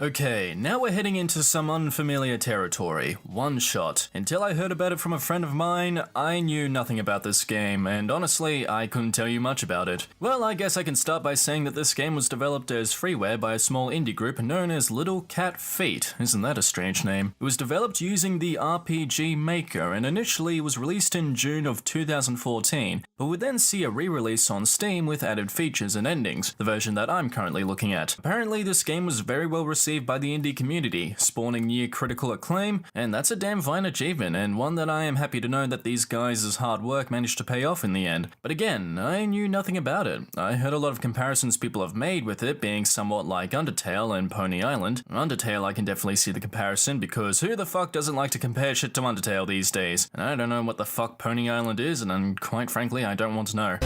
Okay, now we're heading into some unfamiliar territory, Oneshot. Until I heard about it from a friend of mine, I knew nothing about this game, and honestly, I couldn't tell you much about it. Well, I guess I can start by saying that this game was developed as freeware by a small indie group known as Little Cat Feet. Isn't that a strange name? It was developed using the RPG Maker, and initially was released in June of 2014, but would then see a re-release on Steam with added features and endings, the version that I'm currently looking at. Apparently, this game was very well received by the indie community, spawning near critical acclaim, and that's a damn fine achievement, and one that I am happy to know that these guys' hard work managed to pay off in the end. But again, I knew nothing about it. I heard a lot of comparisons people have made with it being somewhat like Undertale and Pony Island. Undertale, I can definitely see the comparison, because who the fuck doesn't like to compare shit to Undertale these days? And I don't know what the fuck Pony Island is, and quite frankly, I don't want to know.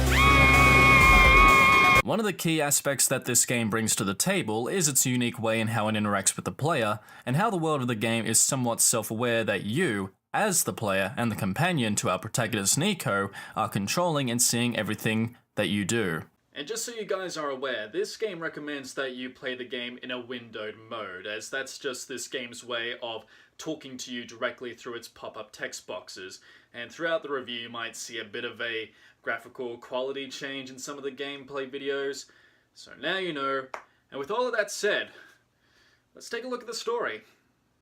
One of the key aspects that this game brings to the table is its unique way in how it interacts with the player, and how the world of the game is somewhat self-aware that you, as the player and the companion to our protagonist Nico, are controlling and seeing everything that you do. And just so you guys are aware, this game recommends that you play the game in a windowed mode, as that's just this game's way of talking to you directly through its pop-up text boxes. And throughout the review you might see a bit of a graphical quality change in some of the gameplay videos. So now you know, and with all of that said, let's take a look at the story.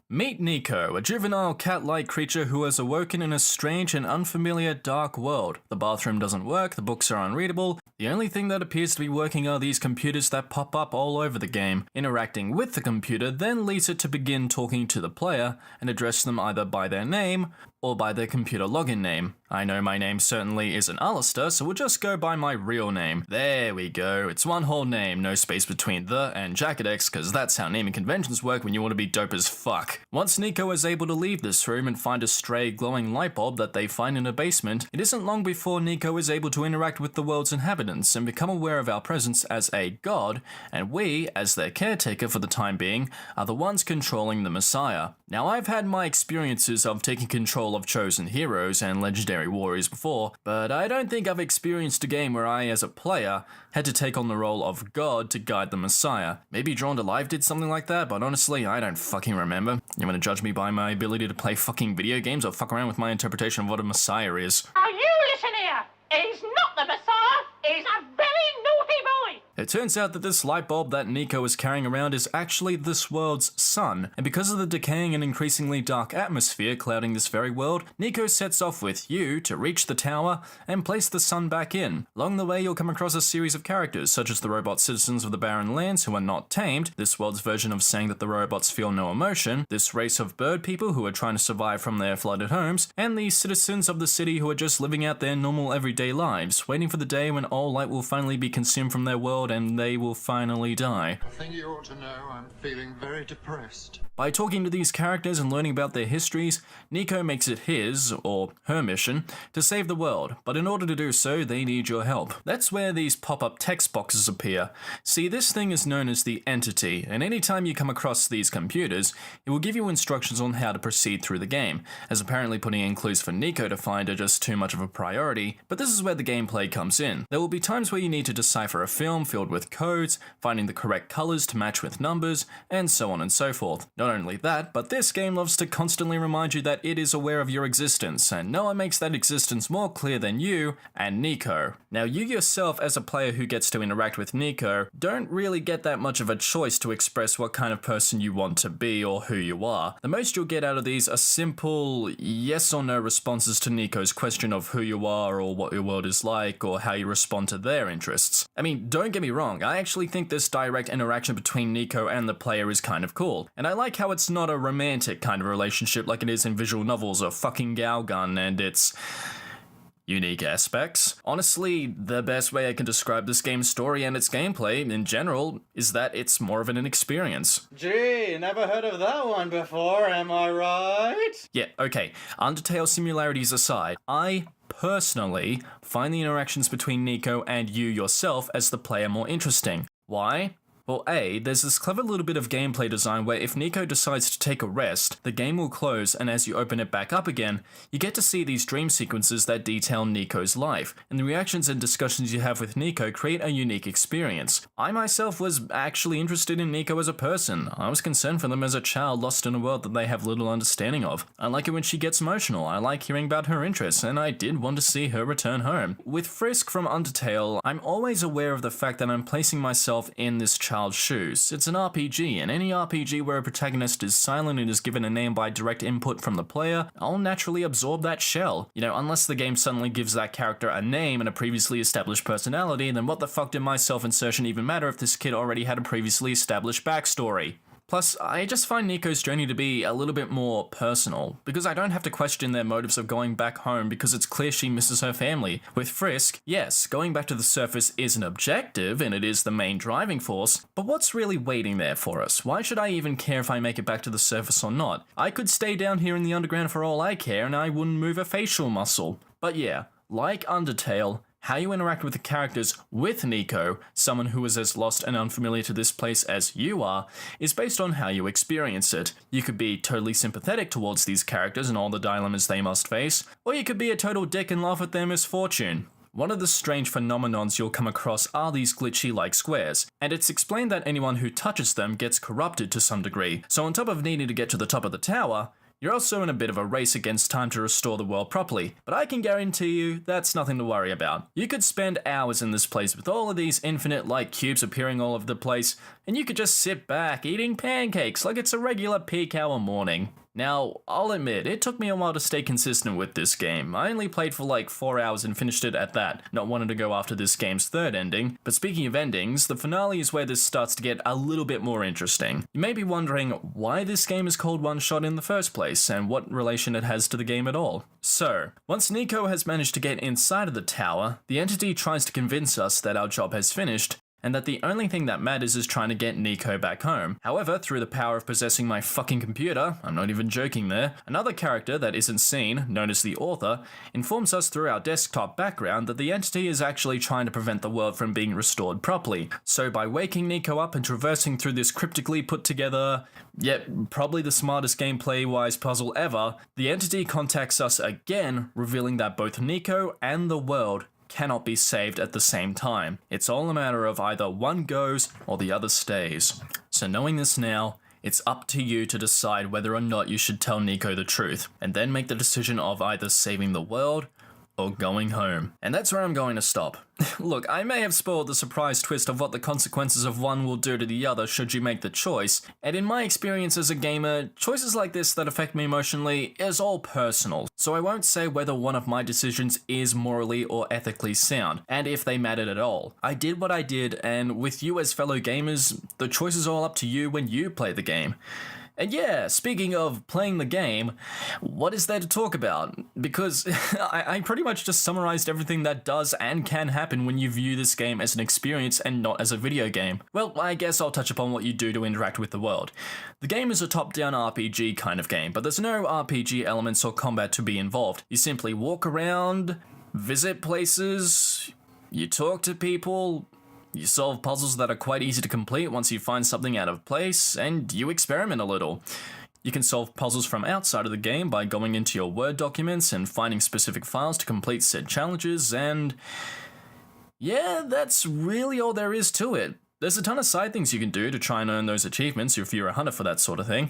Meet Nico, a juvenile cat-like creature who has awoken in a strange and unfamiliar dark world. The bathroom doesn't work, the books are unreadable. The only thing that appears to be working are these computers that pop up all over the game. Interacting with the computer then leads it to begin talking to the player and address them either by their name or by their computer login name. I know my name certainly isn't Alistair, so we'll just go by my real name. There we go, it's one whole name, no space between the and JackedeX, because that's how naming conventions work when you want to be dope as fuck. Once Nico is able to leave this room and find a stray glowing light bulb that they find in a basement, it isn't long before Nico is able to interact with the world's inhabitants and become aware of our presence as a god, and we, as their caretaker for the time being, are the ones controlling the Messiah. Now, I've had my experiences of taking control of chosen heroes and legendary warriors before, but I don't think I've experienced a game where I, as a player, had to take on the role of God to guide the Messiah. Maybe Drawn to Life did something like that, but honestly, I don't fucking remember. You wanna judge me by my ability to play fucking video games, or fuck around with my interpretation of what a Messiah is? Now you listen here! He's not the Messiah! He's a very naughty boy! It turns out that this light bulb that Nico is carrying around is actually this world's sun, and because of the decaying and increasingly dark atmosphere clouding this very world, Nico sets off with you to reach the tower and place the sun back in. Along the way, you'll come across a series of characters, such as the robot citizens of the barren lands who are not tamed, this world's version of saying that the robots feel no emotion, this race of bird people who are trying to survive from their flooded homes, and the citizens of the city who are just living out their normal everyday lives, waiting for the day when all light will finally be consumed from their world and they will finally die. I think you ought to know I'm feeling very depressed. By talking to these characters and learning about their histories, Nico makes it his, or her mission, to save the world, but in order to do so, they need your help. That's where these pop-up text boxes appear. See, this thing is known as the entity, and anytime you come across these computers, it will give you instructions on how to proceed through the game, as apparently putting in clues for Nico to find are just too much of a priority, but this is where the gameplay comes in. There will be times where you need to decipher a film filled with codes, finding the correct colors to match with numbers, and so on and so forth. Not only that, but this game loves to constantly remind you that it is aware of your existence, and no one makes that existence more clear than you and Nico. Now, you yourself as a player who gets to interact with Nico don't really get that much of a choice to express what kind of person you want to be or who you are. The most you'll get out of these are simple yes or no responses to Nico's question of who you are or what your world is like or how you respond to their interests. I mean, don't get me wrong, I actually think this direct interaction between Nico and the player is kind of cool, and I like how it's not a romantic kind of relationship like it is in visual novels or fucking Galgun and its unique aspects. Honestly, the best way I can describe this game's story and its gameplay in general is that it's more of an experience. Gee, never heard of that one before, am I right? Yeah, okay, Undertale similarities aside, I personally find the interactions between Nico and you yourself as the player more interesting. Why? Well, A, there's this clever little bit of gameplay design where if Nico decides to take a rest, the game will close, and as you open it back up again, you get to see these dream sequences that detail Nico's life, and the reactions and discussions you have with Nico create a unique experience. I myself was actually interested in Nico as a person. I was concerned for them as a child lost in a world that they have little understanding of. I like it when she gets emotional, I like hearing about her interests, and I did want to see her return home. With Frisk from Undertale, I'm always aware of the fact that I'm placing myself in this child's shoes. It's an RPG, and any RPG where a protagonist is silent and is given a name by direct input from the player, I'll naturally absorb that shell. You know, unless the game suddenly gives that character a name and a previously established personality, then what the fuck did my self-insertion even matter if this kid already had a previously established backstory? Plus, I just find Nico's journey to be a little bit more personal, because I don't have to question their motives of going back home because it's clear she misses her family. With Frisk, yes, going back to the surface is an objective, and it is the main driving force, but what's really waiting there for us? Why should I even care if I make it back to the surface or not? I could stay down here in the underground for all I care, and I wouldn't move a facial muscle. But yeah, like Undertale, how you interact with the characters with Nico, someone who is as lost and unfamiliar to this place as you are, is based on how you experience it. You could be totally sympathetic towards these characters and all the dilemmas they must face, or you could be a total dick and laugh at their misfortune. One of the strange phenomenons you'll come across are these glitchy-like squares, and it's explained that anyone who touches them gets corrupted to some degree, so on top of needing to get to the top of the tower, you're also in a bit of a race against time to restore the world properly, but I can guarantee you that's nothing to worry about. You could spend hours in this place with all of these infinite light cubes appearing all over the place, and you could just sit back eating pancakes like it's a regular peak hour morning. Now, I'll admit, it took me a while to stay consistent with this game. I only played for like 4 hours and finished it at that, not wanting to go after this game's third ending. But speaking of endings, the finale is where this starts to get a little bit more interesting. You may be wondering why this game is called Oneshot in the first place, and what relation it has to the game at all. So, once Nico has managed to get inside of the tower, the entity tries to convince us that our job has finished, and that the only thing that matters is trying to get Nico back home. However, through the power of possessing my fucking computer, I'm not even joking there, another character that isn't seen, known as the author, informs us through our desktop background that the entity is actually trying to prevent the world from being restored properly. So by waking Nico up and traversing through this cryptically put together, yet probably the smartest gameplay-wise puzzle ever, the entity contacts us again, revealing that both Nico and the world cannot be saved at the same time. It's all a matter of either one goes or the other stays. So knowing this now, it's up to you to decide whether or not you should tell Nico the truth, and then make the decision of either saving the world or going home. And that's where I'm going to stop. Look, I may have spoiled the surprise twist of what the consequences of one will do to the other should you make the choice, and in my experience as a gamer, choices like this that affect me emotionally is all personal, so I won't say whether one of my decisions is morally or ethically sound, and if they mattered at all. I did what I did, and with you as fellow gamers, the choice is all up to you when you play the game. And yeah, speaking of playing the game, what is there to talk about? Because I pretty much just summarized everything that does and can happen when you view this game as an experience and not as a video game. Well, I guess I'll touch upon what you do to interact with the world. The game is a top-down RPG kind of game, but there's no RPG elements or combat to be involved. You simply walk around, visit places, you talk to people, you solve puzzles that are quite easy to complete once you find something out of place, and you experiment a little. You can solve puzzles from outside of the game by going into your Word documents and finding specific files to complete said challenges, and yeah, that's really all there is to it. There's a ton of side things you can do to try and earn those achievements if you're a hunter for that sort of thing,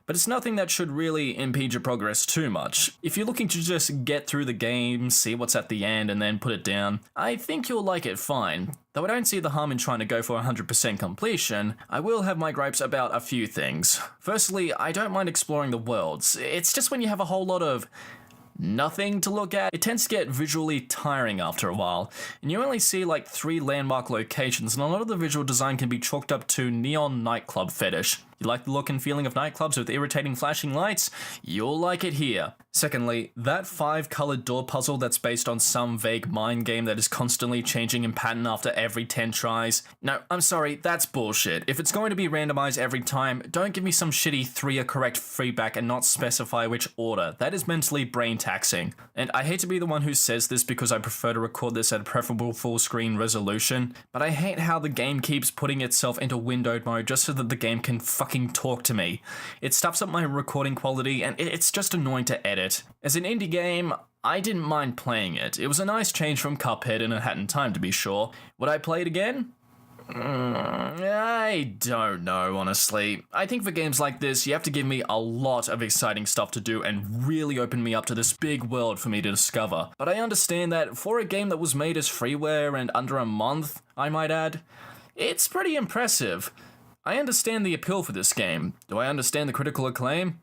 but it's nothing that should really impede your progress too much. If you're looking to just get through the game, see what's at the end, and then put it down, I think you'll like it fine. Though I don't see the harm in trying to go for 100% completion, I will have my gripes about a few things. Firstly, I don't mind exploring the worlds. It's just when you have a whole lot of nothing to look at, it tends to get visually tiring after a while, and you only see like 3 landmark locations, and a lot of the visual design can be chalked up to neon nightclub fetish. You like the look and feeling of nightclubs with irritating flashing lights? You'll like it here. Secondly, that 5-colored door puzzle that's based on some vague mind game that is constantly changing in pattern after every 10 tries. No, I'm sorry, that's bullshit. If it's going to be randomized every time, don't give me some shitty 3 are correct feedback and not specify which order. That is mentally brain taxing. And I hate to be the one who says this because I prefer to record this at preferable full screen resolution, but I hate how the game keeps putting itself into windowed mode just so that the game can fucking talk to me. It stuffs up my recording quality and it's just annoying to edit. As an indie game, I didn't mind playing it. It was a nice change from Cuphead and it hadn't time to be sure. Would I play it again? I don't know, honestly. I think for games like this, you have to give me a lot of exciting stuff to do and really open me up to this big world for me to discover. But I understand that for a game that was made as freeware and under a month, I might add, it's pretty impressive. I understand the appeal for this game. Do I understand the critical acclaim?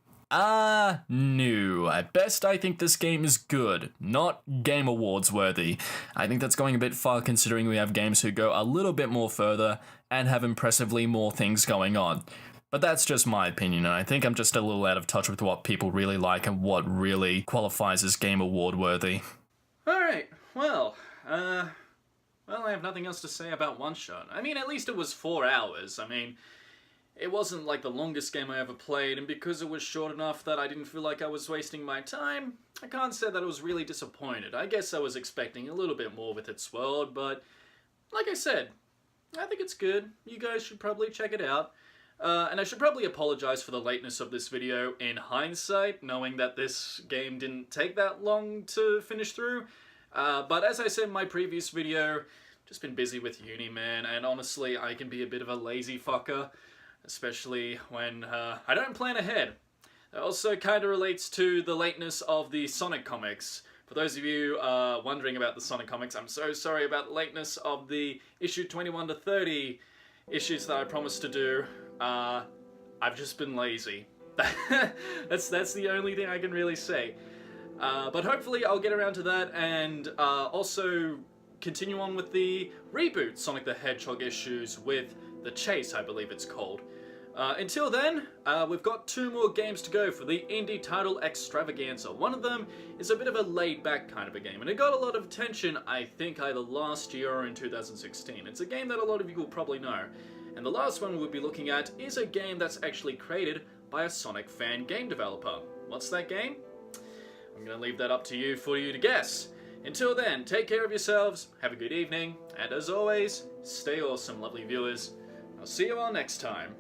No. At best, I think this game is good, not Game Awards worthy. I think that's going a bit far considering we have games who go a little bit more further and have impressively more things going on. But that's just my opinion, and I think I'm just a little out of touch with what people really like and what really qualifies as Game Award worthy. Alright, well, I have nothing else to say about Oneshot. I mean, at least it was 4 hours. I mean, it wasn't like the longest game I ever played, and because it was short enough that I didn't feel like I was wasting my time, I can't say that I was really disappointed. I guess I was expecting a little bit more with its world, but like I said, I think it's good. You guys should probably check it out. And I should probably apologize for the lateness of this video in hindsight, knowing that this game didn't take that long to finish through. But as I said in my previous video, just been busy with uni, man, and honestly, I can be a bit of a lazy fucker. Especially when I don't plan ahead. It also kind of relates to the lateness of the Sonic comics. For those of you wondering about the Sonic comics, I'm so sorry about the lateness of the issue 21 to 30 issues that I promised to do. I've just been lazy. That's the only thing I can really say. But hopefully I'll get around to that and also continue on with the reboot Sonic the Hedgehog issues with The Chase, I believe it's called. Until then, we've got 2 more games to go for the indie title extravaganza. One of them is a bit of a laid-back kind of a game, and it got a lot of attention, I think, either last year or in 2016. It's a game that a lot of you will probably know. And the last one we'll be looking at is a game that's actually created by a Sonic fan game developer. What's that game? I'm going to leave that up to you for you to guess. Until then, take care of yourselves, have a good evening, and as always, stay awesome, lovely viewers. I'll see you all next time.